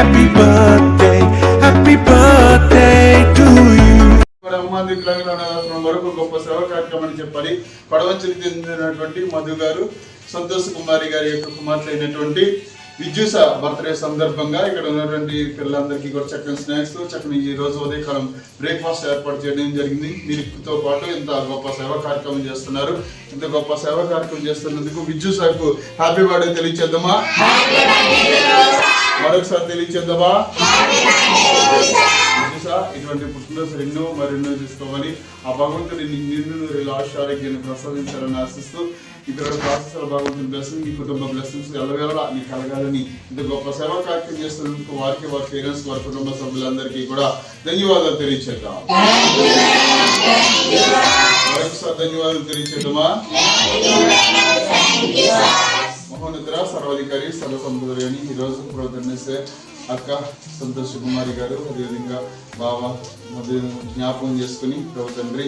happy birthday to you. వరకు గొప్ప సేవ కార్యక్రమం చెప్పాలి. పడవంచలికి చెందినటువంటి మధు గారు సంతోష్ కుమారి గారి యొక్క కుమార్తె అయినటువంటి విద్యుస బర్త్డే సందర్భంగా ఇక్కడ ఉన్నటువంటి పిల్లలందరికీ కూడా చక్కని స్నాక్స్ చక్కని ఈ రోజు ఉదయకాలం బ్రేక్ఫాస్ట్ ఏర్పాటు చేయడం జరిగింది. వీరితో పాటు ఇంత గొప్ప సేవా కార్యక్రమం చేస్తున్నారు. ఇంత గొప్ప సేవా కార్యక్రమం చేస్తున్నందుకు విద్యుసకు హ్యాపీ బర్త్డే తెలియచేద్దామా? మరొకసారి తెలియచేద్దామా? ఇటువంటి పుట్టినరోజు ఎన్నో మరెన్నో చేసుకోవాలి. ఆ భగవంతుడి నిన్ను ఆరోగ్యాన్ని ప్రసాదించాలని ఆశిస్తూ ఇక్కడ ప్రాసెస్ల భగవంతుని బ్లెస్సింగ్ నీ కుటుంబ బ్లెస్సింగ్స్ ఎల్లవేళలా నీ కలగాలని ఇంత గొప్ప సేవా కార్యక్రమం చేస్తున్నందుకు వారికి వారి పేరెంట్స్ వారి కుటుంబ సభ్యులందరికీ కూడా ధన్యవాదాలు తెలియచేద్దాం. మరొకసారి ధన్యవాదాలు తెలియచేద్దామా? మహోన్నత సర్వాధికారి సర్వసంపదరి అని ఈరోజు ప్రోధన్నేసే అక్క సంతోష్ కుమారి గారు అదేవిధంగా బావ జ్ఞాపకం చేసుకుని ప్రభు తండ్రి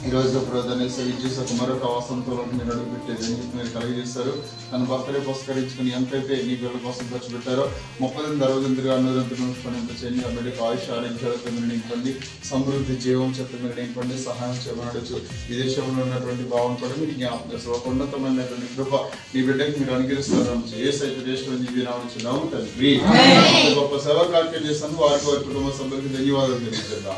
ఈరోజు ప్రోధనేసే విద్యుసకు మరొక వాసంతో మీరు అడుగు పెట్టేది మీరు కలిగజేస్తారు. తన బర్త్డే పురస్కరించుకుని ఎంతైతే నీ పిల్లల కోసం ఖర్చు పెట్టారో 30 అన్నదంతులు చేయండి. ఆ బిడ్డకు ఆయుష్ ఆరోగ్యాలతో మీరు నింపండి, సమృద్ధి జీవం చేత మీరు నింపండి, సహాయం చేయమనవచ్చు. విదేశంలో ఉన్నటువంటి భావం కూడా మీరు జ్ఞాపకం చేస్తారు. ఒక ఉన్నతమైనటువంటి కృప నీ బిడ్డకి మీరు అనుగ్రహిస్తారు. ఏ సైతం దేశంలో నామం తండ్రి గొప్ప సేవా కార్యక్రమం చేస్తాను. వారికి వారి కుటుంబ సభ్యులకి ధన్యవాదాలు తెలియజేద్దాం.